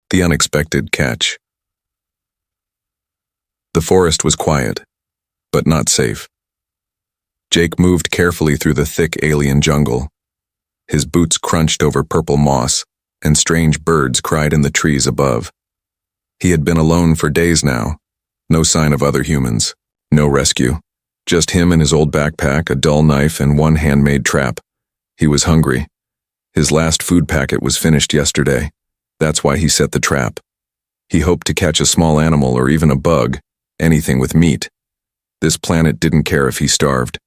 The unexpected catch. The forest was quiet, but not safe. Jake moved carefully through the thick alien jungle. His boots crunched over purple moss, and strange birds cried in the trees above. He had been alone for days now. No sign of other humans. No rescue. Just him and his old backpack, a dull knife, and one handmade trap. He was hungry. His last food packet was finished yesterday. That's why he set the trap. He hoped to catch a small animal or even a bug, anything with meat. This planet didn't care if he starved.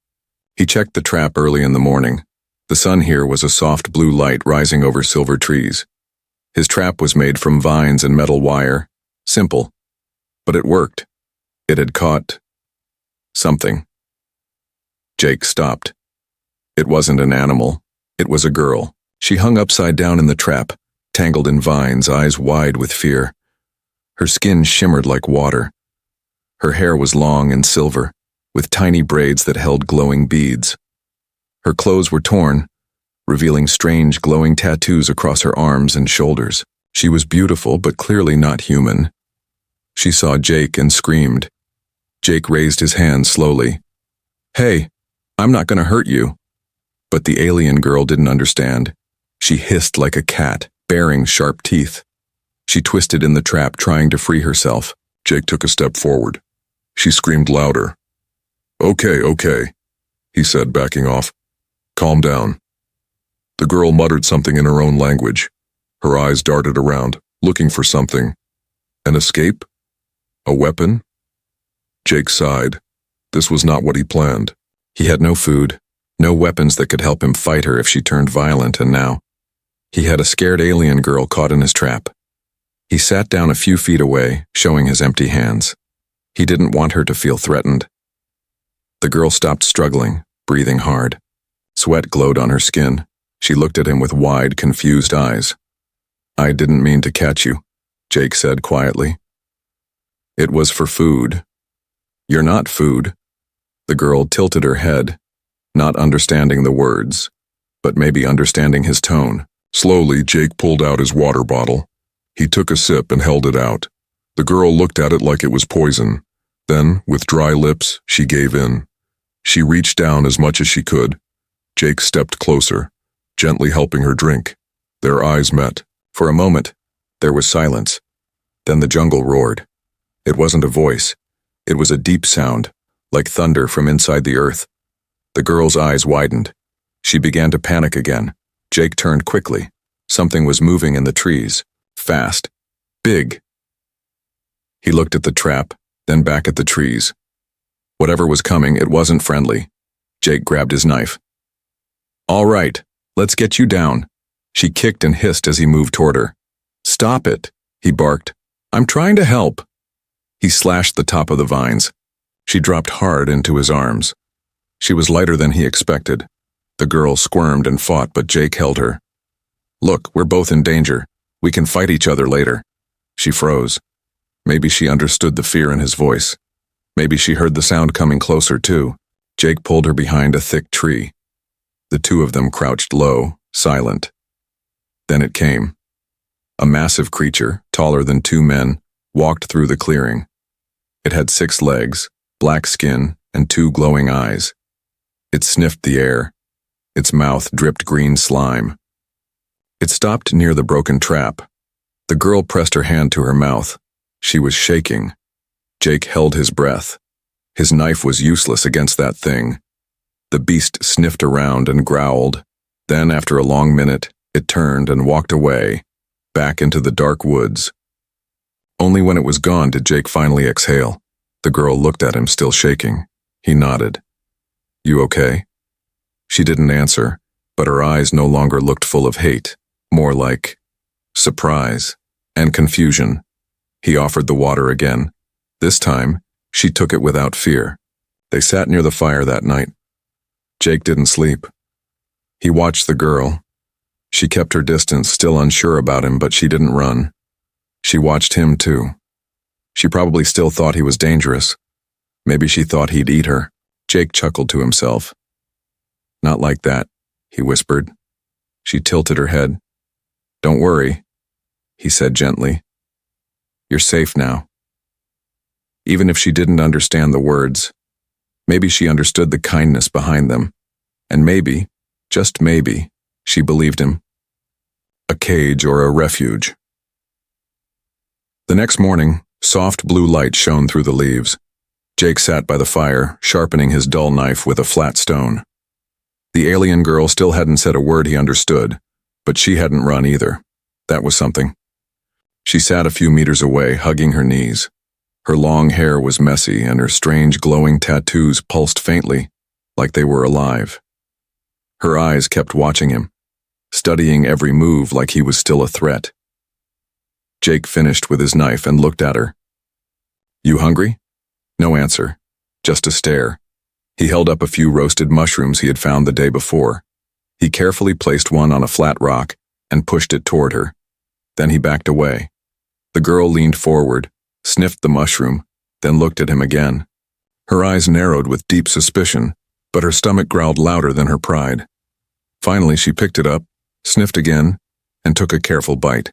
He checked the trap early in the morning. The sun here was a soft blue light rising over silver trees. His trap was made from vines and metal wire. Simple. But it worked. It had caught something. Jake stopped. It wasn't an animal. It was a girl. She hung upside down in the trap, tangled in vines, eyes wide with fear. Her skin shimmered like water. Her hair was long and silver, with tiny braids that held glowing beads. Her clothes were torn, revealing strange glowing tattoos across her arms and shoulders. She was beautiful, but clearly not human. She saw Jake and screamed. Jake raised his hand slowly. "Hey, I'm not going to hurt you." But the alien girl didn't understand. She hissed like a cat, baring sharp teeth. She twisted in the trap, trying to free herself. Jake took a step forward. She screamed louder. Okay, he said, backing off. "Calm down." The girl muttered something in her own language. Her eyes darted around, looking for something. An escape? A weapon? Jake sighed. This was not what he planned. He had no food, no weapons that could help him fight her if she turned violent, and now he had a scared alien girl caught in his trap. He sat down a few feet away, showing his empty hands. He didn't want her to feel threatened. The girl stopped struggling, breathing hard. Sweat glowed on her skin. She looked at him with wide, confused eyes. "I didn't mean to catch you," Jake said quietly. "It was for food." "You're not food." The girl tilted her head, not understanding the words, but maybe understanding his tone. Slowly, Jake pulled out his water bottle. He took a sip and held it out. The girl looked at it like it was poison. Then, with dry lips, she gave in. She reached down as much as she could. Jake stepped closer, gently helping her drink. Their eyes met. For a moment, there was silence. Then the jungle roared. It wasn't a voice. It was a deep sound, like thunder from inside the earth. The girl's eyes widened. She began to panic again. Jake turned quickly. Something was moving in the trees. Fast. Big. He looked at the trap, then back at the trees. Whatever was coming, it wasn't friendly. Jake grabbed his knife. "All right, let's get you down." She kicked and hissed as he moved toward her. "Stop it," he barked. "I'm trying to help." He slashed the top of the vines. She dropped hard into his arms. She was lighter than he expected. The girl squirmed and fought, but Jake held her. "Look, we're both in danger. We can fight each other later." She froze. Maybe she understood the fear in his voice. Maybe she heard the sound coming closer, too. Jake pulled her behind a thick tree. The two of them crouched low, silent. Then it came. A massive creature, taller than two men, walked through the clearing. It had 6 legs, black skin, and 2 glowing eyes. It sniffed the air. Its mouth dripped green slime. It stopped near the broken trap. The girl pressed her hand to her mouth. She was shaking. Jake held his breath. His knife was useless against that thing. The beast sniffed around and growled. Then, after a long minute, it turned and walked away, back into the dark woods. Only when it was gone did Jake finally exhale. The girl looked at him, still shaking. He nodded. "You okay?" She didn't answer, but her eyes no longer looked full of hate, more like surprise and confusion. He offered the water again. This time, she took it without fear. They sat near the fire that night. Jake didn't sleep. He watched the girl. She kept her distance, still unsure about him, but she didn't run. She watched him too. She probably still thought he was dangerous. Maybe she thought he'd eat her. Jake chuckled to himself. "Not like that," he whispered. She tilted her head. "Don't worry," he said gently. You're safe now. Even if she didn't understand the words, maybe she understood the kindness behind them. And maybe, just maybe, she believed him. A cage or a refuge. The next morning, soft blue light shone through the leaves. Jake sat by the fire, sharpening his dull knife with a flat stone. The alien girl still hadn't said a word he understood, but she hadn't run either. That was something. She sat a few meters away, hugging her knees. Her long hair was messy, and her strange glowing tattoos pulsed faintly, like they were alive. Her eyes kept watching him, studying every move like he was still a threat. Jake finished with his knife and looked at her. You hungry? No answer, just a stare. He held up a few roasted mushrooms he had found the day before. He carefully placed one on a flat rock and pushed it toward her. Then he backed away. The girl leaned forward, sniffed the mushroom, then looked at him again. Her eyes narrowed with deep suspicion, but her stomach growled louder than her pride. Finally, she picked it up, sniffed again, and took a careful bite.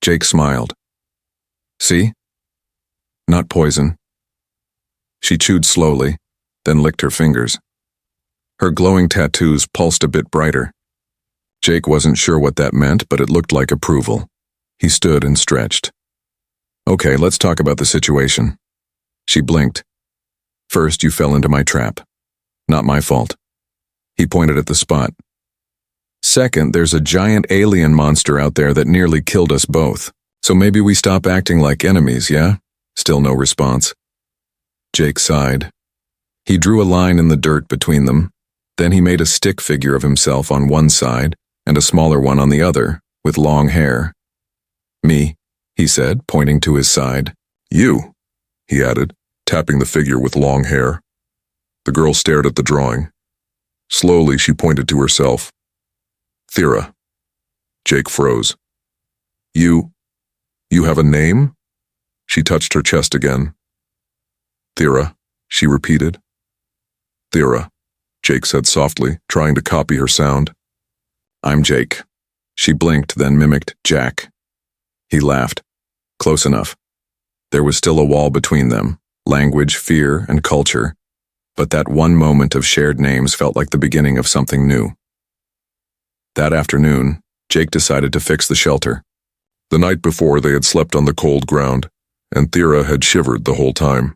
Jake smiled. See? Not poison. She chewed slowly, then licked her fingers. Her glowing tattoos pulsed a bit brighter. Jake wasn't sure what that meant, but it looked like approval. He stood and stretched. Okay, let's talk about the situation. She blinked. First, you fell into my trap. Not my fault. He pointed at the spot. Second, there's a giant alien monster out there that nearly killed us both. So maybe we stop acting like enemies, yeah? Still no response. Jake sighed. He drew a line in the dirt between them. Then he made a stick figure of himself on one side and a smaller one on the other, with long hair. Me, he said, pointing to his side. You, he added, tapping the figure with long hair. The girl stared at the drawing. Slowly, she pointed to herself. Thera. Jake froze. You have a name? She touched her chest again. Thera, she repeated. Thera, Jake said softly, trying to copy her sound. I'm Jake. She blinked, then mimicked Jack. He laughed. Close enough. There was still a wall between them, language, fear, and culture, but that one moment of shared names felt like the beginning of something new. That afternoon, Jake decided to fix the shelter. The night before, they had slept on the cold ground, and Thera had shivered the whole time.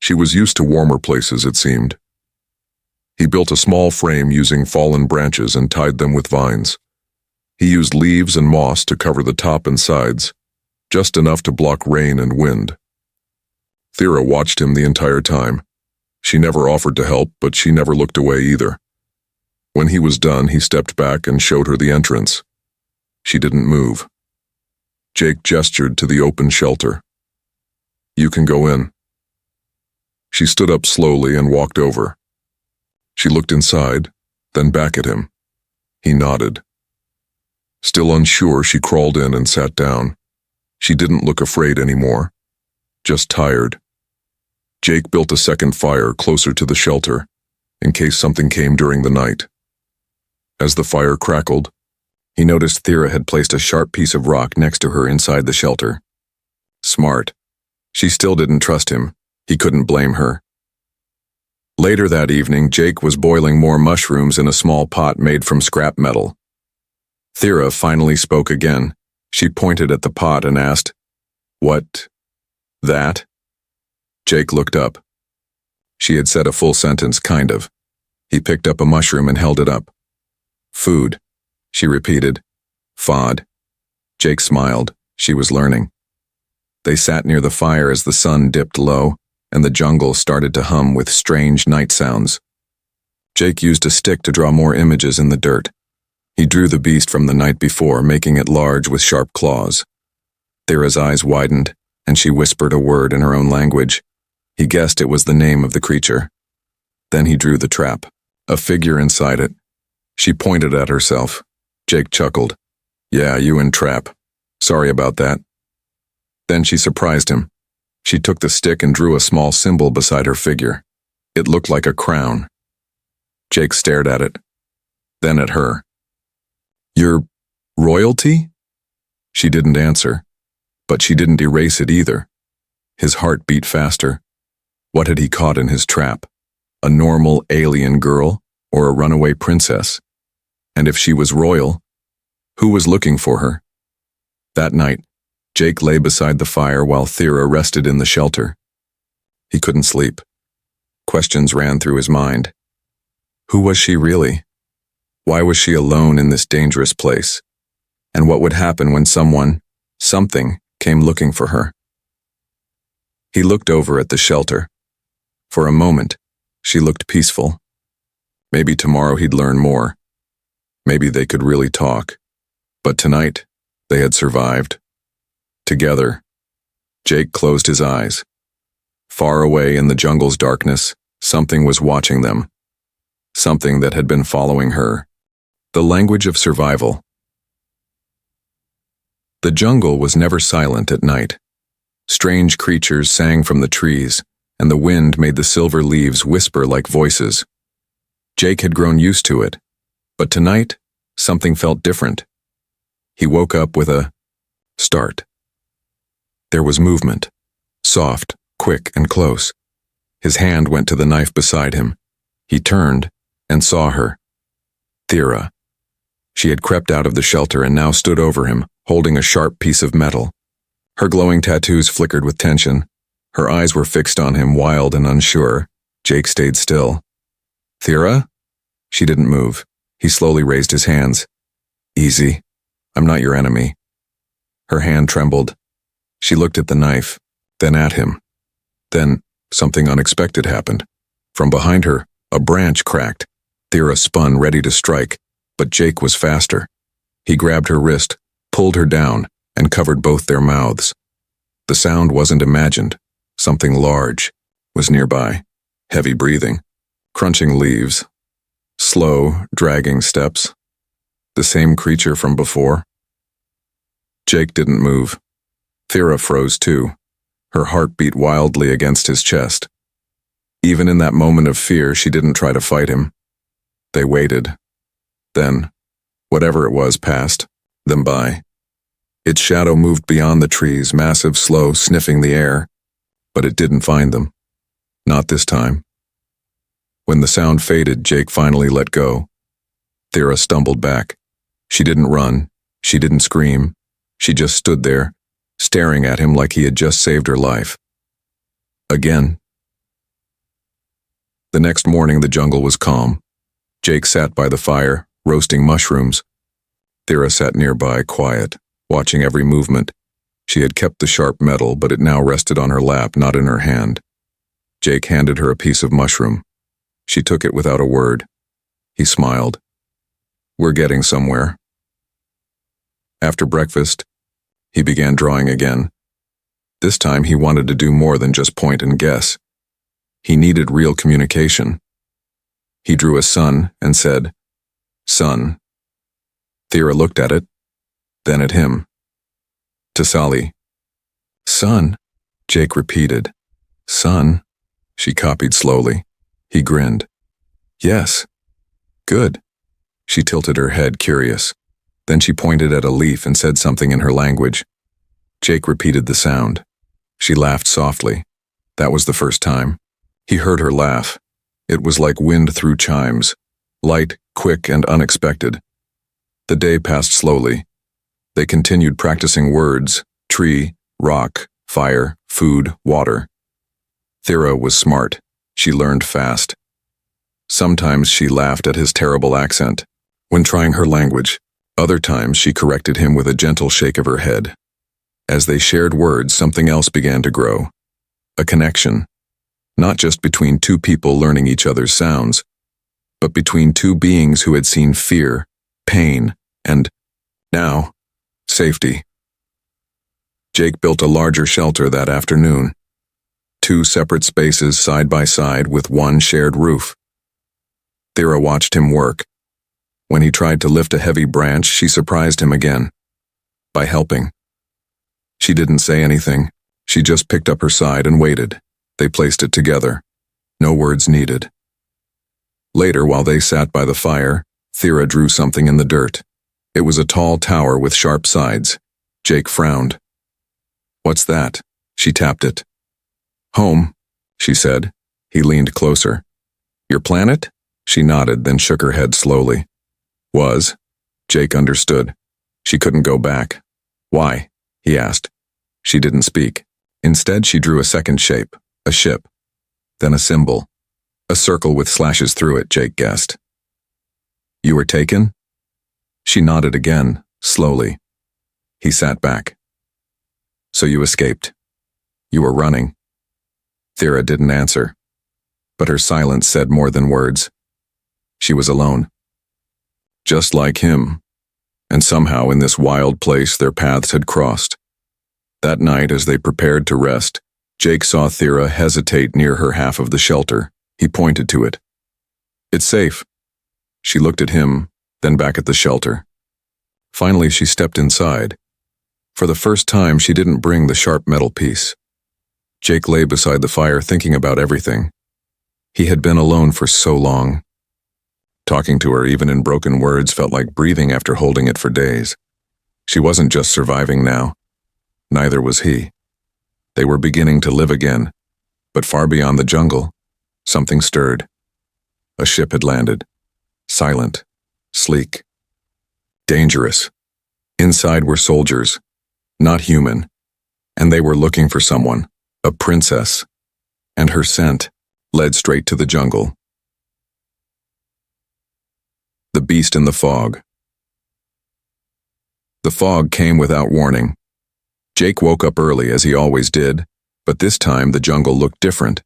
She was used to warmer places, it seemed. He built a small frame using fallen branches and tied them with vines. He used leaves and moss to cover the top and sides, just enough to block rain and wind. Thera watched him the entire time. She never offered to help, but she never looked away either. When he was done, he stepped back and showed her the entrance. She didn't move. Jake gestured to the open shelter. You can go in. She stood up slowly and walked over. She looked inside, then back at him. He nodded. Still unsure, she crawled in and sat down. She didn't look afraid anymore, just tired. Jake built a second fire closer to the shelter, in case something came during the night. As the fire crackled, he noticed Thera had placed a sharp piece of rock next to her inside the shelter. Smart. She still didn't trust him. He couldn't blame her. Later that evening, Jake was boiling more mushrooms in a small pot made from scrap metal. Thera finally spoke again. She pointed at the pot and asked, What? That? Jake looked up. She had said a full sentence, kind of. He picked up a mushroom and held it up. Food, she repeated. Fod. Jake smiled. She was learning. They sat near the fire as the sun dipped low, and the jungle started to hum with strange night sounds. Jake used a stick to draw more images in the dirt. He drew the beast from the night before, making it large with sharp claws. Thera's eyes widened, and she whispered a word in her own language. He guessed it was the name of the creature. Then he drew the trap, a figure inside it. She pointed at herself. Jake chuckled. Yeah, you in trap. Sorry about that. Then she surprised him. She took the stick and drew a small symbol beside her figure. It looked like a crown. Jake stared at it, then at her. Your royalty? She didn't answer, But she didn't erase it either. His heart beat faster. What had he caught in his trap? A normal alien girl or a runaway princess? And if she was royal, who was looking for her? That night, Jake lay beside the fire while Thera rested in the shelter. He couldn't sleep. Questions ran through his mind. Who was she really? Why was she alone in this dangerous place? And what would happen when something came looking for her? He looked over at the shelter. For a moment, she looked peaceful. Maybe tomorrow he'd learn more. Maybe they could really talk. But tonight, they had survived. Together, Jake closed his eyes. Far away in the jungle's darkness, something was watching them. Something that had been following her. The language of survival. The jungle was never silent at night. Strange creatures sang from the trees, and the wind made the silver leaves whisper like voices. Jake had grown used to it, but tonight, something felt different. He woke up with a start. There was movement, soft, quick, and close. His hand went to the knife beside him. He turned and saw her. Thera. She had crept out of the shelter and now stood over him, holding a sharp piece of metal. Her glowing tattoos flickered with tension. Her eyes were fixed on him, wild and unsure. Jake stayed still. Thera? She didn't move. He slowly raised his hands. Easy. I'm not your enemy. Her hand trembled. She looked at the knife, then at him. Then, something unexpected happened. From behind her, a branch cracked. Thera spun, ready to strike, but Jake was faster. He grabbed her wrist, pulled her down, and covered both their mouths. The sound wasn't imagined. Something large was nearby. Heavy breathing, crunching leaves, slow, dragging steps. The same creature from before. Jake didn't move. Thera froze too. Her heart beat wildly against his chest. Even in that moment of fear, she didn't try to fight him. They waited. Then, whatever it was passed them by. Its shadow moved beyond the trees, massive, slow, sniffing the air. But it didn't find them. Not this time. When the sound faded, Jake finally let go. Thera stumbled back. She didn't run. She didn't scream. She just stood there, staring at him like he had just saved her life. Again. The next morning, the jungle was calm. Jake sat by the fire, roasting mushrooms. Thera sat nearby, quiet, watching every movement. She had kept the sharp metal, but it now rested on her lap, not in her hand. Jake handed her a piece of mushroom. She took it without a word. He smiled. We're getting somewhere. After breakfast, he began drawing again. This time he wanted to do more than just point and guess. He needed real communication. He drew a sun and said, "Sun." Thera looked at it, then at him. Tasali. "Sun," Jake repeated. "Sun," she copied slowly. He grinned. "Yes. Good." She tilted her head, curious. Then she pointed at a leaf and said something in her language. Jake repeated the sound. She laughed softly. That was the first time. He heard her laugh. It was like wind through chimes, light, quick, and unexpected. The day passed slowly. They continued practicing words: tree, rock, fire, food, water. Thera was smart. She learned fast. Sometimes she laughed at his terrible accent when trying her language. Other times she corrected him with a gentle shake of her head. As they shared words, something else began to grow. A connection. Not just between two people learning each other's sounds, but between two beings who had seen fear, pain, and, now, safety. Jake built a larger shelter that afternoon. 2 separate spaces side by side with one shared roof. Thera watched him work. When he tried to lift a heavy branch, she surprised him again. By helping. She didn't say anything. She just picked up her side and waited. They placed it together. No words needed. Later, while they sat by the fire, Thera drew something in the dirt. It was a tall tower with sharp sides. Jake frowned. What's that? She tapped it. Home, she said. He leaned closer. Your planet? She nodded, then shook her head slowly. Was. Jake understood. She couldn't go back. Why? He asked. She didn't speak. Instead, she drew a second shape, a ship. Then a symbol. A circle with slashes through it, Jake guessed. You were taken? She nodded again, slowly. He sat back. So you escaped. You were running. Thera didn't answer, but her silence said more than words. She was alone. Just like him, and somehow in this wild place their paths had crossed. That night, as they prepared to rest, Jake saw Thera hesitate near her half of the shelter. He pointed to it. It's safe. She looked at him, then back at the shelter. Finally, she stepped inside. For the first time, she didn't bring the sharp metal piece. Jake lay beside the fire thinking about everything. He had been alone for so long. Talking to her, even in broken words, felt like breathing after holding it for days. She wasn't just surviving now. Neither was he. They were beginning to live again, but far beyond the jungle, something stirred. A ship had landed. Silent, sleek, dangerous. Inside were soldiers, not human, and they were looking for someone, a princess, and her scent led straight to the jungle. The beast in the fog. The fog came without warning. Jake woke up early, as he always did, but this time the jungle looked different.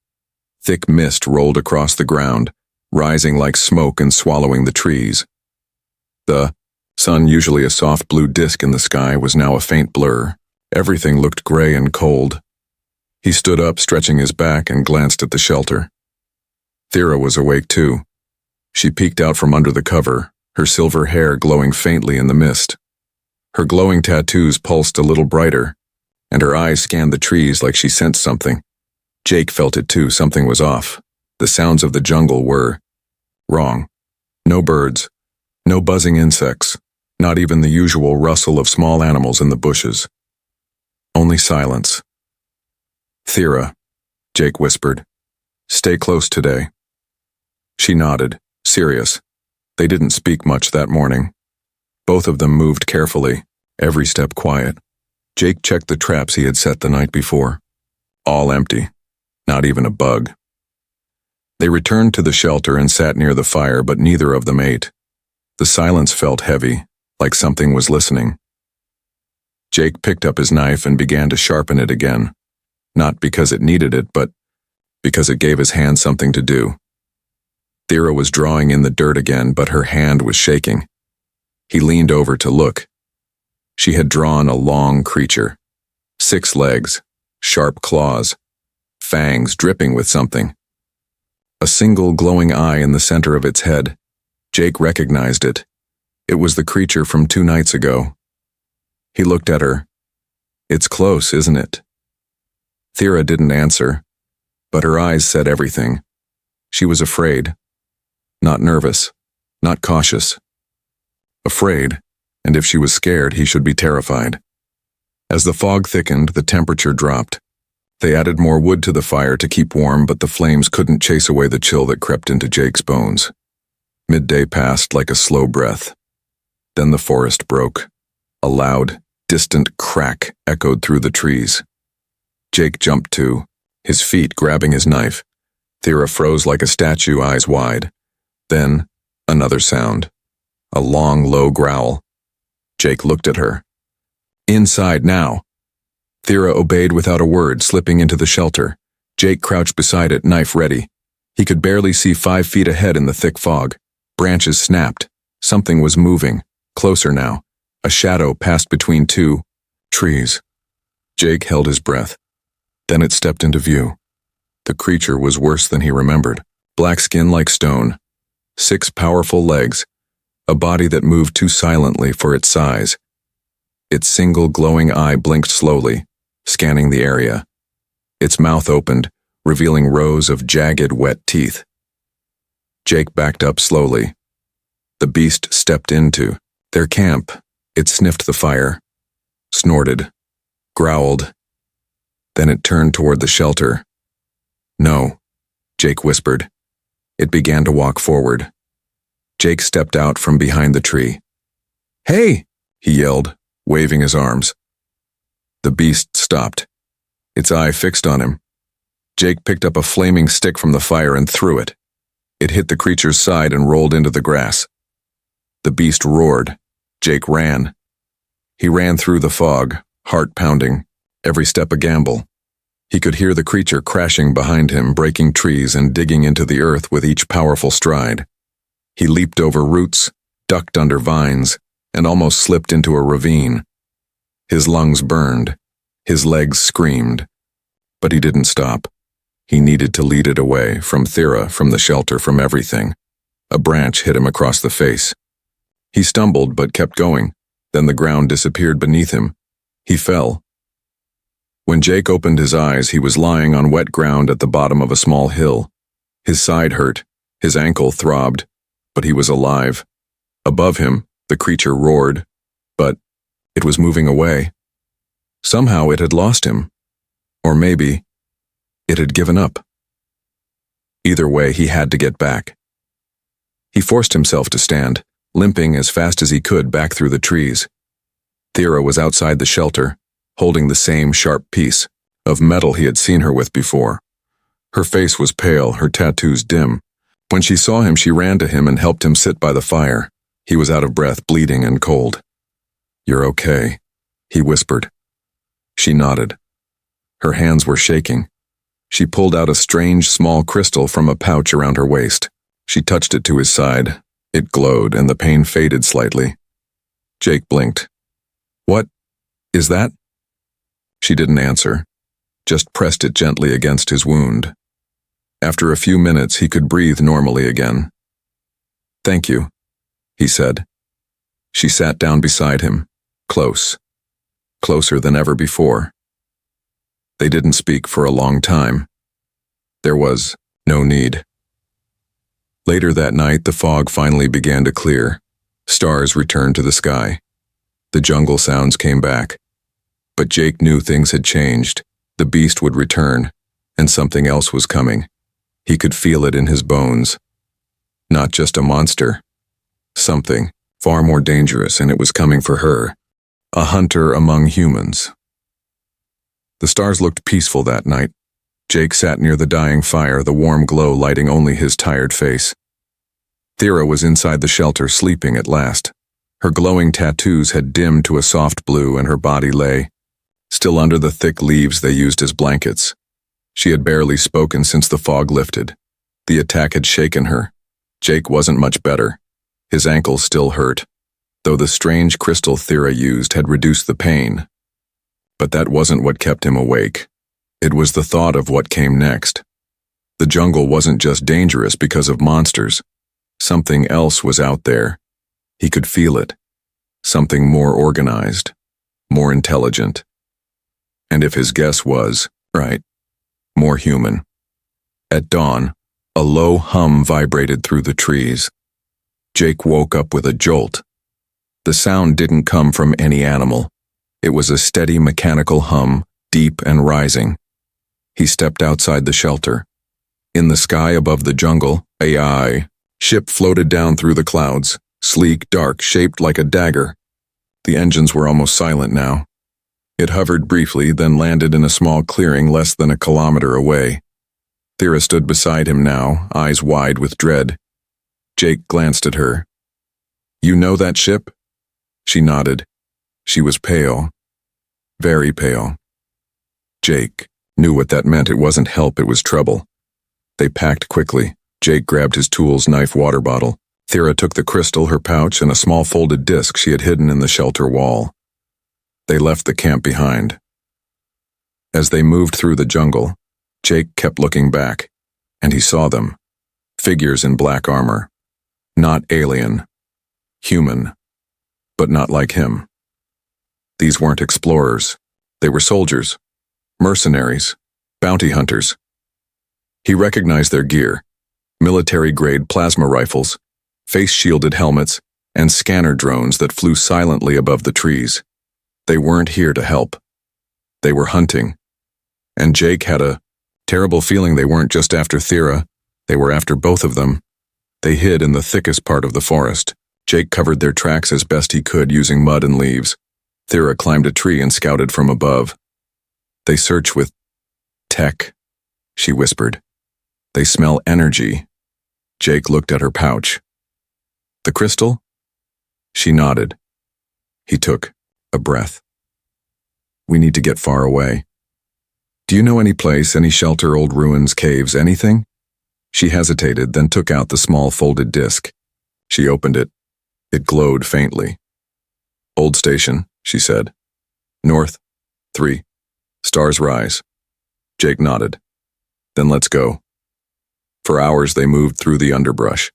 Thick mist rolled across the ground, rising like smoke and swallowing the trees. The sun, usually a soft blue disk in the sky, was now a faint blur. Everything looked gray and cold. He stood up, stretching his back, and glanced at the shelter. Thera was awake too. She peeked out from under the cover, her silver hair glowing faintly in the mist. Her glowing tattoos pulsed a little brighter, and her eyes scanned the trees like she sensed something. Jake felt it too. Something was off. The sounds of the jungle were wrong. No birds, no buzzing insects, not even the usual rustle of small animals in the bushes. Only silence. Thera, Jake whispered. Stay close today. She nodded, serious. They didn't speak much that morning. Both of them moved carefully, every step quiet. Jake checked the traps he had set the night before. All empty. Not even a bug. They returned to the shelter and sat near the fire, but neither of them ate. The silence felt heavy, like something was listening. Jake picked up his knife and began to sharpen it again. Not because it needed it, but because it gave his hand something to do. Thera was drawing in the dirt again, but her hand was shaking. He leaned over to look. She had drawn a long creature. 6 legs, sharp claws, fangs dripping with something. A single glowing eye in the center of its head. Jake recognized it. It was the creature from 2 nights ago. He looked at her. It's close, isn't it? Thera didn't answer, but her eyes said everything. She was afraid. Not nervous, not cautious. Afraid, and if she was scared, he should be terrified. As the fog thickened, the temperature dropped. They added more wood to the fire to keep warm, but the flames couldn't chase away the chill that crept into Jake's bones. Midday passed like a slow breath. Then the forest broke. A loud, distant crack echoed through the trees. Jake jumped too, his feet grabbing his knife. Thera froze like a statue, eyes wide. Then, another sound. A long, low growl. Jake looked at her. Inside now. Thera obeyed without a word, slipping into the shelter. Jake crouched beside it, knife ready. He could barely see 5 feet ahead in the thick fog. Branches snapped. Something was moving. Closer now. A shadow passed between 2 trees. Jake held his breath. Then it stepped into view. The creature was worse than he remembered. Black skin like stone. 6 powerful legs. A body that moved too silently for its size. Its single glowing eye blinked slowly, scanning the area. Its mouth opened, revealing rows of jagged, wet teeth. Jake backed up slowly. The beast stepped into their camp. It sniffed the fire, snorted, growled, Then it turned toward the shelter. "No," Jake whispered. It began to walk forward. Jake stepped out from behind the tree. "Hey!" he yelled, waving his arms. The beast stopped, its eye fixed on him. Jake picked up a flaming stick from the fire and threw it. It hit the creature's side and rolled into the grass. The beast roared. Jake ran. He ran through the fog, heart pounding, every step a gamble. He could hear the creature crashing behind him, breaking trees and digging into the earth with each powerful stride. He leaped over roots, ducked under vines, and almost slipped into a ravine. His lungs burned. His legs screamed. But he didn't stop. He needed to lead it away, from Thera, from the shelter, from everything. A branch hit him across the face. He stumbled but kept going. Then the ground disappeared beneath him. He fell. When Jake opened his eyes, he was lying on wet ground at the bottom of a small hill. His side hurt, his ankle throbbed, but he was alive. Above him, the creature roared, but it was moving away. Somehow it had lost him. Or maybe it had given up. Either way, he had to get back. He forced himself to stand, limping as fast as he could back through the trees. Thera was outside the shelter, holding the same sharp piece of metal he had seen her with before. Her face was pale, her tattoos dim. When she saw him, she ran to him and helped him sit by the fire. He was out of breath, bleeding and cold. "You're okay," he whispered. She nodded. Her hands were shaking. She pulled out a strange small crystal from a pouch around her waist. She touched it to his side. It glowed, and the pain faded slightly. Jake blinked. "What is that?" She didn't answer, just pressed it gently against his wound. After a few minutes, he could breathe normally again. "Thank you," he said. She sat down beside him, close, closer than ever before. They didn't speak for a long time. There was no need. Later that night, the fog finally began to clear. Stars returned to the sky. The jungle sounds came back. But Jake knew things had changed. The beast would return, and something else was coming. He could feel it in his bones. Not just a monster. Something far more dangerous, and it was coming for her. A hunter among humans. The stars looked peaceful that night. Jake sat near the dying fire, the warm glow lighting only his tired face. Thera was inside the shelter, sleeping at last. Her glowing tattoos had dimmed to a soft blue, and her body lay still under the thick leaves they used as blankets. She had barely spoken since the fog lifted. The attack had shaken her. Jake wasn't much better. His ankle still hurt, though the strange crystal Thera used had reduced the pain. But that wasn't what kept him awake. It was the thought of what came next. The jungle wasn't just dangerous because of monsters. Something else was out there. He could feel it. Something more organized, more intelligent. And if his guess was right, more human. At dawn, a low hum vibrated through the trees. Jake woke up with a jolt. The sound didn't come from any animal. It was a steady mechanical hum, deep and rising. He stepped outside the shelter. In the sky above the jungle, a ship floated down through the clouds, sleek, dark, shaped like a dagger. The engines were almost silent now. It hovered briefly, then landed in a small clearing less than a kilometer away. Thera stood beside him now, eyes wide with dread. Jake glanced at her. "You know that ship?" She nodded. She was pale. Very pale. Jake knew what that meant. It wasn't help, it was trouble. They packed quickly. Jake grabbed his tools, knife, water bottle. Thera took the crystal, her pouch, and a small folded disc she had hidden in the shelter wall. They left the camp behind. As they moved through the jungle, Jake kept looking back, and he saw them. Figures in black armor. Not alien. Human. But not like him. These weren't explorers. They were soldiers. Mercenaries. Bounty hunters. He recognized their gear. Military-grade plasma rifles, face-shielded helmets, and scanner drones that flew silently above the trees. They weren't here to help. They were hunting. And Jake had a terrible feeling they weren't just after Thera, they were after both of them. They hid in the thickest part of the forest. Jake covered their tracks as best he could using mud and leaves. Thera climbed a tree and scouted from above. They search with tech, she whispered. They smell energy. Jake looked at her pouch. The crystal? She nodded. He took a breath. We need to get far away. Do you know any place, any shelter, old ruins, caves, anything? She hesitated, then took out the small folded disc. She opened it. It glowed faintly. Old station, she said. North, 3. Stars rise. Jake nodded. Then let's go. For hours they moved through the underbrush.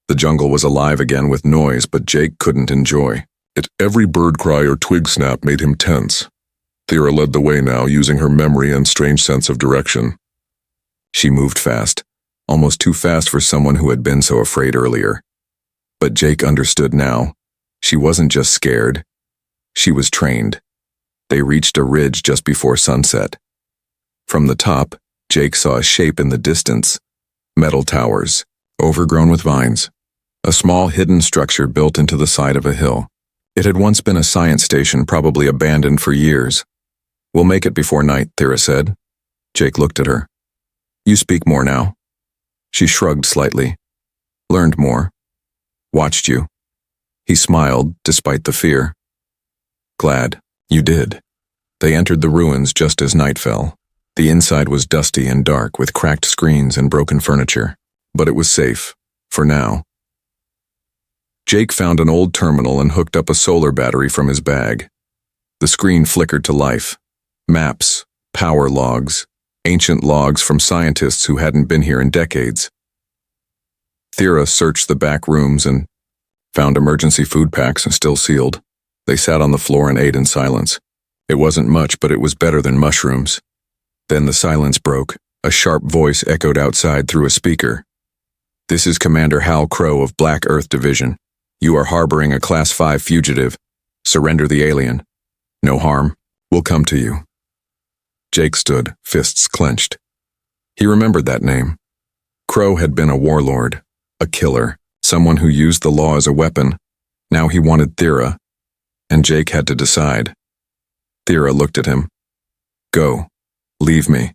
The jungle was alive again with noise, but Jake couldn't enjoy it. Every bird cry or twig snap made him tense. Thera led the way now, using her memory and strange sense of direction. She moved fast, almost too fast for someone who had been so afraid earlier. But Jake understood now. She wasn't just scared. She was trained. They reached a ridge just before sunset. From the top, Jake saw a shape in the distance. Metal towers, overgrown with vines. A small hidden structure built into the side of a hill. It had once been a science station, probably abandoned for years. We'll make it before night, Thera said. Jake looked at her. You speak more now. She shrugged slightly. Learned more. Watched you. He smiled, despite the fear. Glad you did. They entered the ruins just as night fell. The inside was dusty and dark, with cracked screens and broken furniture. But it was safe, for now. Jake found an old terminal and hooked up a solar battery from his bag. The screen flickered to life. Maps, power logs, ancient logs from scientists who hadn't been here in decades. Thera searched the back rooms and found emergency food packs still sealed. They sat on the floor and ate in silence. It wasn't much, but it was better than mushrooms. Then the silence broke. A sharp voice echoed outside through a speaker. This is Commander Hal Crow of Black Earth Division. You are harboring a Class 5 fugitive. Surrender the alien. No harm. We'll come to you. Jake stood, fists clenched. He remembered that name. Crow had been a warlord, a killer, someone who used the law as a weapon. Now he wanted Thera, and Jake had to decide. Thera looked at him. Go. Leave me.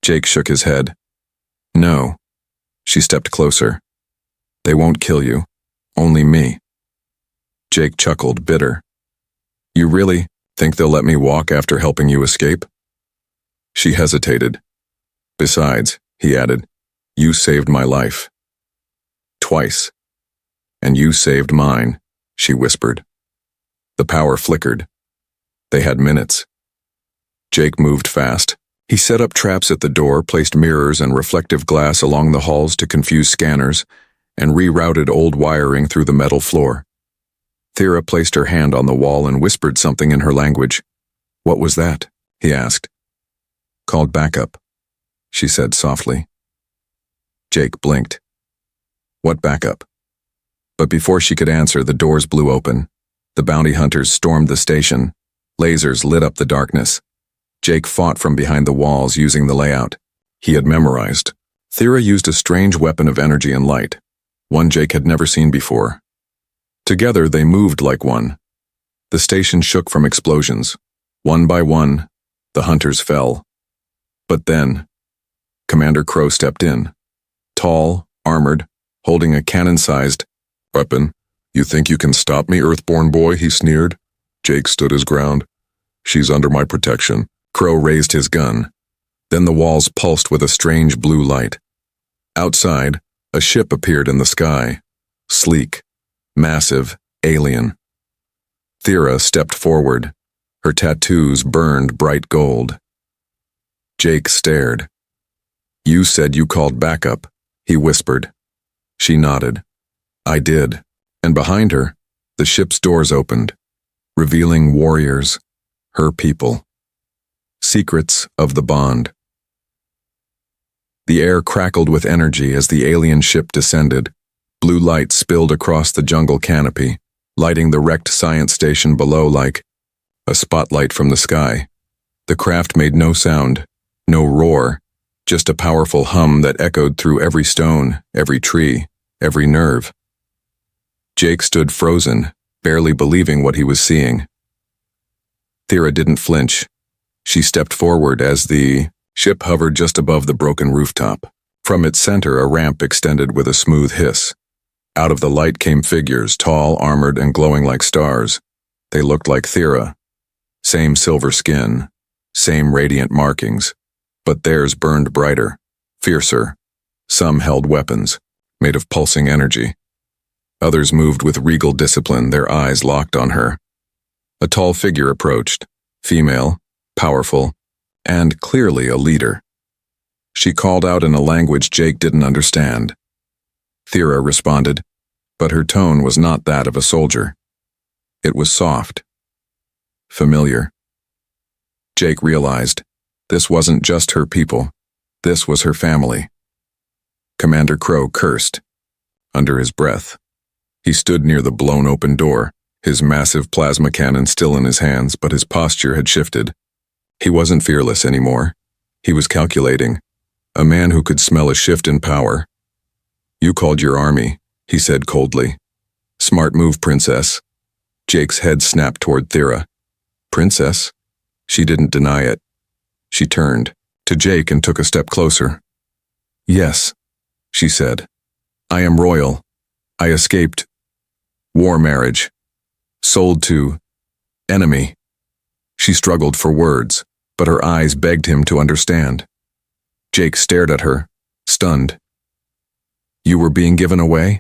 Jake shook his head. No. She stepped closer. They won't kill you. Only me. Jake chuckled, bitter. You really think they'll let me walk after helping you escape? She hesitated. Besides, he added, you saved my life. Twice. And you saved mine, she whispered. The power flickered. They had minutes. Jake moved fast. He set up traps at the door, placed mirrors and reflective glass along the halls to confuse scanners, and rerouted old wiring through the metal floor. Thera placed her hand on the wall and whispered something in her language. What was that? He asked. Called backup, she said softly. Jake blinked. What backup? But before she could answer, the doors blew open. The bounty hunters stormed the station. Lasers lit up the darkness. Jake fought from behind the walls using the layout he had memorized. Thera used a strange weapon of energy and light, one Jake had never seen before. Together they moved like one. The station shook from explosions. One by one, the hunters fell. But then, Commander Crow stepped in. Tall, armored, holding a cannon-sized weapon. You think you can stop me, Earthborn boy? He sneered. Jake stood his ground. She's under my protection. Crow raised his gun. Then the walls pulsed with a strange blue light. Outside, a ship appeared in the sky. Sleek, massive, alien. Thera stepped forward. Her tattoos burned bright gold. Jake stared. You said you called backup, he whispered. She nodded. I did. And behind her, the ship's doors opened, revealing warriors, her people. Secrets of the bond. The air crackled with energy as the alien ship descended. Blue light spilled across the jungle canopy, lighting the wrecked science station below like a spotlight from the sky. The craft made no sound, no roar, just a powerful hum that echoed through every stone, every tree, every nerve. Jake stood frozen, barely believing what he was seeing. Thera didn't flinch. She stepped forward as the ship hovered just above the broken rooftop. From its center, a ramp extended with a smooth hiss. Out of the light came figures, tall, armored, and glowing like stars. They looked like Thera. Same silver skin, same radiant markings, but theirs burned brighter, fiercer. Some held weapons, made of pulsing energy. Others moved with regal discipline, their eyes locked on her. A tall figure approached, female, powerful, and clearly a leader. She called out in a language Jake didn't understand. Thera responded, but her tone was not that of a soldier. It was soft, familiar. Jake realized this wasn't just her people, this was her family. Commander Crow cursed, under his breath. He stood near the blown-open door, his massive plasma cannon still in his hands, but his posture had shifted. He wasn't fearless anymore. He was calculating, a man who could smell a shift in power. "You called your army," he said coldly. "Smart move, Princess." Jake's head snapped toward Thera. "Princess?" She didn't deny it. She turned to Jake and took a step closer. "Yes," she said. "I am royal. I escaped war marriage. Sold to enemy." She struggled for words, but her eyes begged him to understand. Jake stared at her, stunned. "You were being given away?"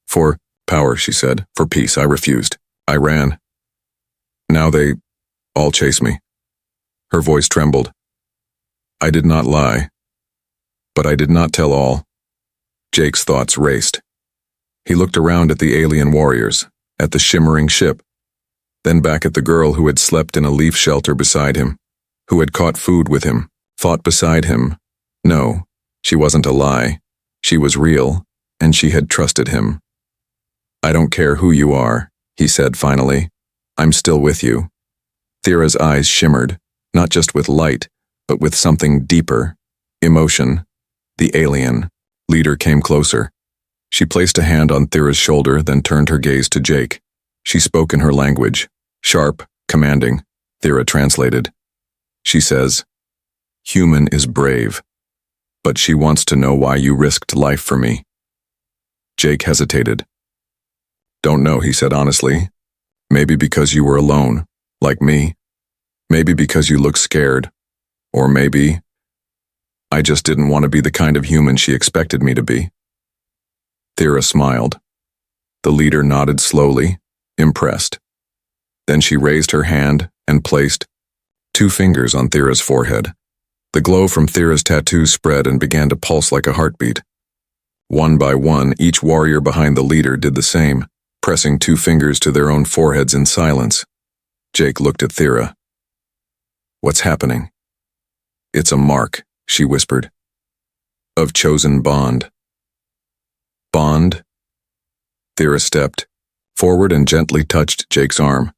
"For power," she said. "For peace, I refused. I ran. Now they all chase me." Her voice trembled. "I did not lie. But I did not tell all." Jake's thoughts raced. He looked around at the alien warriors, at the shimmering ship, then back at the girl who had slept in a leaf shelter beside him, who had caught food with him, fought beside him. No, she wasn't a lie. She was real, and she had trusted him. "I don't care who you are," he said finally. "I'm still with you." Thera's eyes shimmered, not just with light, but with something deeper, emotion. The alien leader came closer. She placed a hand on Thera's shoulder, then turned her gaze to Jake. She spoke in her language, sharp, commanding. Thera translated. She says, "Human is brave, but she wants to know why you risked life for me." Jake hesitated. "Don't know," he said honestly. "Maybe because you were alone, like me. Maybe because you looked scared. Or maybe I just didn't want to be the kind of human she expected me to be." Thera smiled. The leader nodded slowly, impressed. Then she raised her hand and placed 2 fingers on Thera's forehead. The glow from Thera's tattoos spread and began to pulse like a heartbeat. One by one, each warrior behind the leader did the same, pressing 2 fingers to their own foreheads in silence. Jake looked at Thera. "What's happening?" "It's a mark," she whispered. "Of chosen bond." "Bond?" Thera stepped forward and gently touched Jake's arm.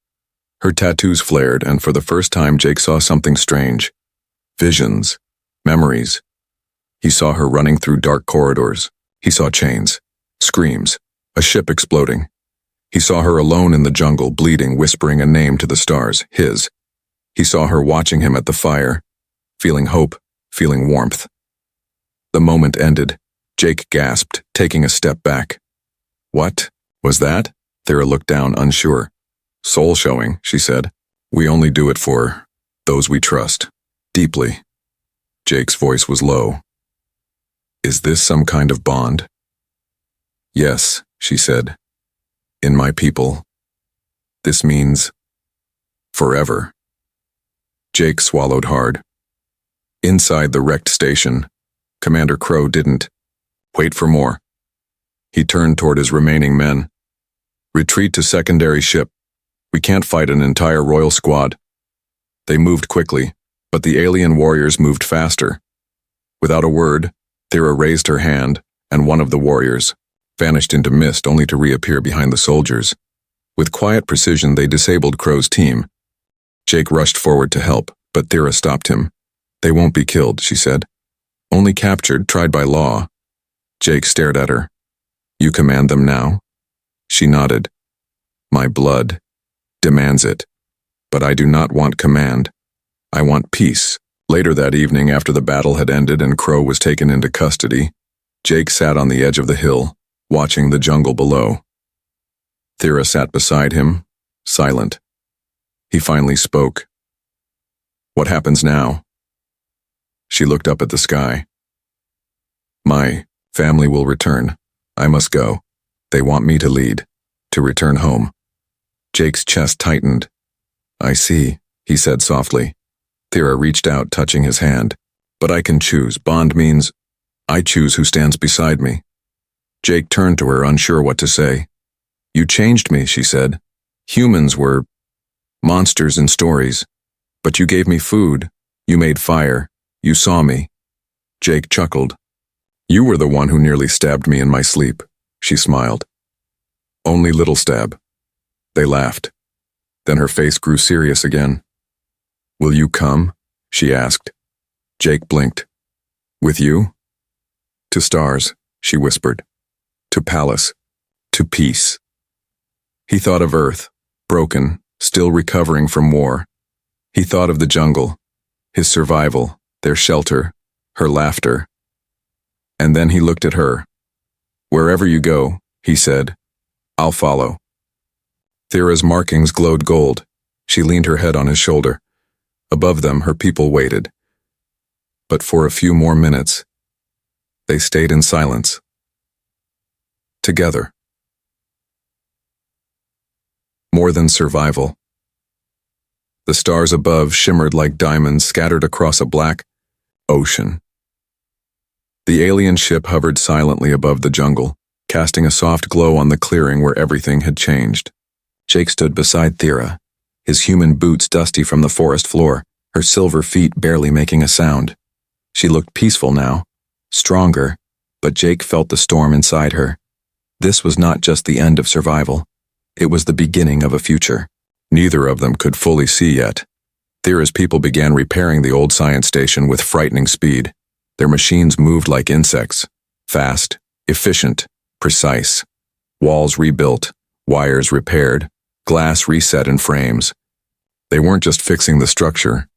Her tattoos flared, and for the first time Jake saw something strange. Visions, memories. He saw her running through dark corridors. He saw chains, screams, a ship exploding. He saw her alone in the jungle, bleeding, whispering a name to the stars, his. He saw her watching him at the fire, feeling hope, feeling warmth. The moment ended. Jake gasped, taking a step back. "What was that?" Thera looked down, unsure. "Soul showing," she said. "We only do it for those we trust, deeply." Jake's voice was low. "Is this some kind of bond?" "Yes," she said. "In my people. This means forever." Jake swallowed hard. Inside the wrecked station, Commander Crow didn't wait for more. He turned toward his remaining men. "Retreat to secondary ship. We can't fight an entire royal squad." They moved quickly, but the alien warriors moved faster. Without a word, Thera raised her hand, and one of the warriors vanished into mist only to reappear behind the soldiers. With quiet precision, they disabled Crow's team. Jake rushed forward to help, But Thera stopped him. "They won't be killed," she said. "Only captured, tried by law." Jake stared at her. "You command them now?" She nodded. "My blood demands it. But I do not want command. I want peace." Later that evening, after the battle had ended and Crow was taken into custody, Jake sat on the edge of the hill, watching the jungle below. Thera sat beside him, silent. He finally spoke. "What happens now?" She looked up at the sky. "My family will return. I must go. They want me to lead, to return home." Jake's chest tightened. "I see," he said softly. Thera reached out, touching his hand. "But I can choose. Bond means I choose who stands beside me." Jake turned to her, unsure what to say. "You changed me," she said. "Humans were monsters in stories. But you gave me food. You made fire. You saw me." Jake chuckled. "You were the one who nearly stabbed me in my sleep," she smiled. "Only little stab." They laughed. Then her face grew serious again. "Will you come?" she asked. Jake blinked. "With you?" "To stars," she whispered. "To palace. To peace." He thought of Earth, broken, still recovering from war. He thought of the jungle, his survival, their shelter, her laughter. And then he looked at her. "Wherever you go," he said, "I'll follow." Thera's markings glowed gold. She leaned her head on his shoulder. Above them, her people waited. But for a few more minutes, they stayed in silence. Together. More than survival. The stars above shimmered like diamonds scattered across a black ocean. The alien ship hovered silently above the jungle, casting a soft glow on the clearing where everything had changed. Jake stood beside Thera, his human boots dusty from the forest floor, her silver feet barely making a sound. She looked peaceful now, stronger, but Jake felt the storm inside her. This was not just the end of survival. It was the beginning of a future. Neither of them could fully see yet. Thera's people began repairing the old science station with frightening speed. Their machines moved like insects, fast, efficient, precise. Walls rebuilt, wires repaired, glass reset in frames. They weren't just fixing the structure,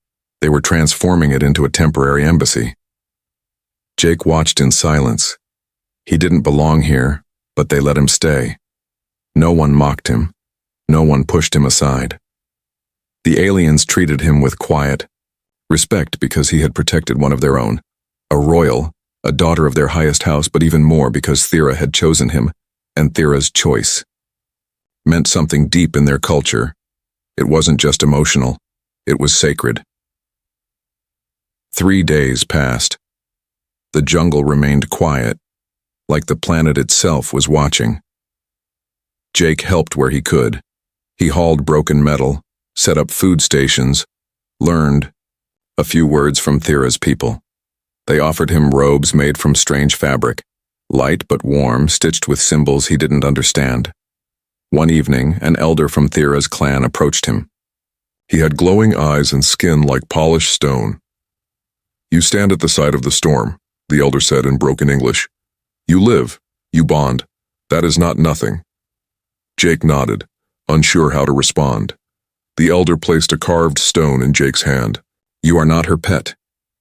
they were transforming it into a temporary embassy. Jake watched in silence. He didn't belong here, but they let him stay. No one mocked him. No one pushed him aside. The aliens treated him with quiet respect because he had protected one of their own. A royal, a daughter of their highest house, but even more because Thera had chosen him, and Thera's choice meant something deep in their culture. It wasn't just emotional, it was sacred. 3 days passed. The jungle remained quiet, like the planet itself was watching. Jake helped where he could. He hauled broken metal, set up food stations, learned a few words from Thera's people. They offered him robes made from strange fabric, light but warm, stitched with symbols he didn't understand. One evening, an elder from Thera's clan approached him. He had glowing eyes and skin like polished stone. "You stand at the side of the storm," the elder said in broken English. "You live, you bond. That is not nothing." Jake nodded, unsure how to respond. The elder placed a carved stone in Jake's hand. "You are not her pet.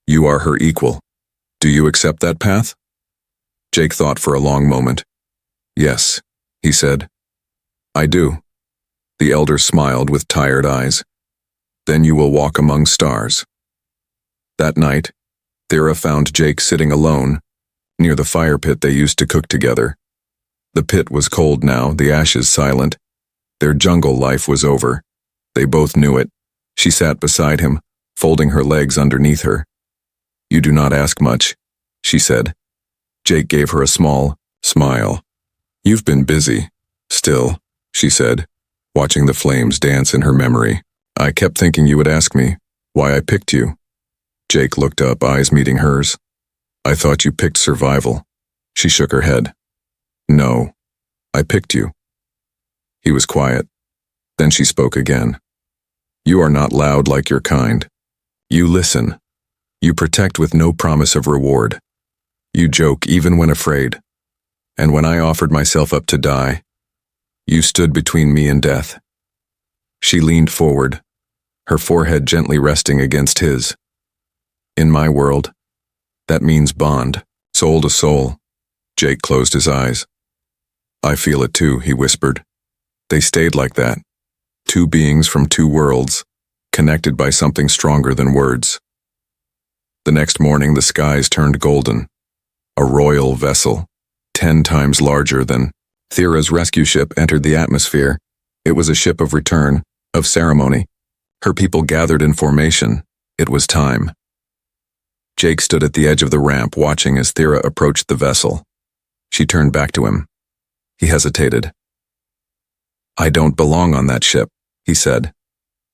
You are her equal. Do you accept that path?" Jake thought for a long moment. "Yes," he said. "I do." The elder smiled with tired eyes. "Then you will walk among stars." That night, Thera found Jake sitting alone, near the fire pit they used to cook together. The pit was cold now, the ashes silent. Their jungle life was over. They both knew it. She sat beside him, folding her legs underneath her. "You do not ask much," she said. Jake gave her a small smile. "You've been busy. Still," she said, watching the flames dance in her memory. "I kept thinking you would ask me why I picked you." Jake looked up, eyes meeting hers. "I thought you picked survival." She shook her head. "No, I picked you." He was quiet. Then she spoke again. "You are not loud like your kind. You listen. You protect with no promise of reward. You joke even when afraid. And when I offered myself up to die, you stood between me and death." She leaned forward, her forehead gently resting against his. "In my world, that means bond, soul to soul." Jake closed his eyes. "I feel it too," he whispered. They stayed like that, two beings from two worlds, connected by something stronger than words. The next morning, the skies turned golden. A royal vessel, 10 times larger than Thera's rescue ship, entered the atmosphere. It was a ship of return, of ceremony. Her people gathered in formation. It was time. Jake stood at the edge of the ramp, watching as Thera approached the vessel. She turned back to him. He hesitated. "I don't belong on that ship," he said.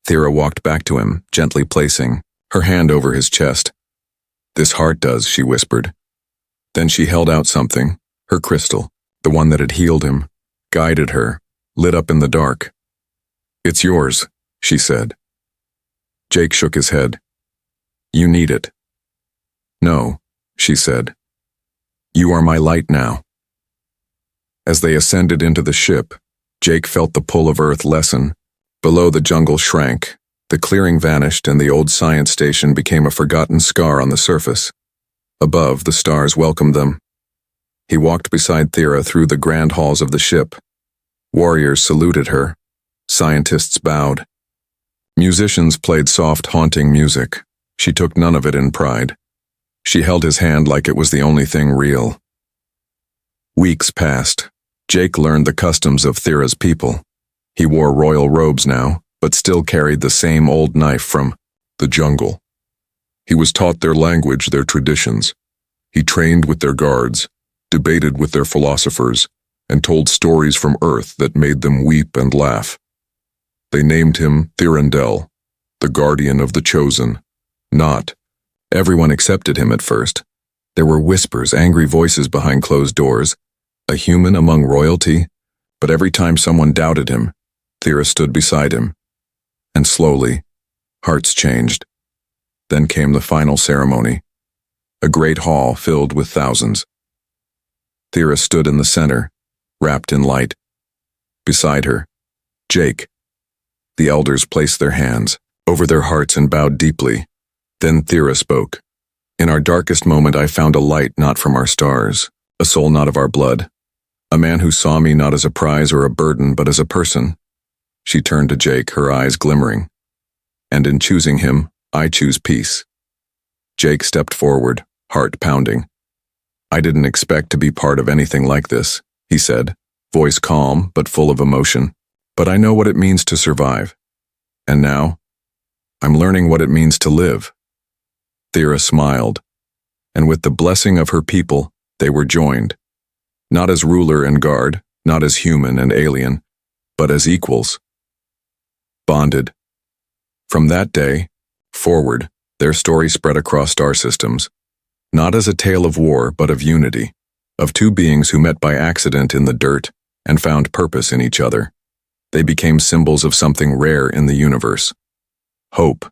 Thera walked back to him, gently placing her hand over his chest. "This heart does," she whispered. Then she held out something, her crystal, the one that had healed him, guided her, lit up in the dark. "It's yours," she said. Jake shook his head. "You need it." "No," she said. "You are my light now." As they ascended into the ship, Jake felt the pull of Earth lessen. Below, the jungle shrank, the clearing vanished, and the old science station became a forgotten scar on the surface. Above, the stars welcomed them. He walked beside Thera through the grand halls of the ship. Warriors saluted her. Scientists bowed. Musicians played soft, haunting music. She took none of it in pride. She held his hand like it was the only thing real. Weeks passed. Jake learned the customs of Thera's people. He wore royal robes now, but still carried the same old knife from the jungle. He was taught their language, their traditions. He trained with their guards, debated with their philosophers, and told stories from Earth that made them weep and laugh. They named him Thirendel, the guardian of the chosen. Not. Everyone accepted him at first. There were whispers, angry voices behind closed doors. A human among royalty? But every time someone doubted him, Thera stood beside him. And slowly, hearts changed. Then came the final ceremony. A great hall filled with thousands. Thera stood in the center, wrapped in light. Beside her, Jake. The elders placed their hands over their hearts and bowed deeply. Then Thera spoke. "In our darkest moment I found a light not from our stars, a soul not of our blood. A man who saw me not as a prize or a burden, but as a person." She turned to Jake, her eyes glimmering. "And in choosing him, I choose peace." Jake stepped forward, heart pounding. "I didn't expect to be part of anything like this," he said, voice calm but full of emotion. "But I know what it means to survive. And now, I'm learning what it means to live." Thera smiled, and with the blessing of her people, they were joined. Not as ruler and guard, not as human and alien, but as equals. Bonded. From that day forward, their story spread across star systems, not as a tale of war, but of unity, of two beings who met by accident in the dirt and found purpose in each other. They became symbols of something rare in the universe: hope.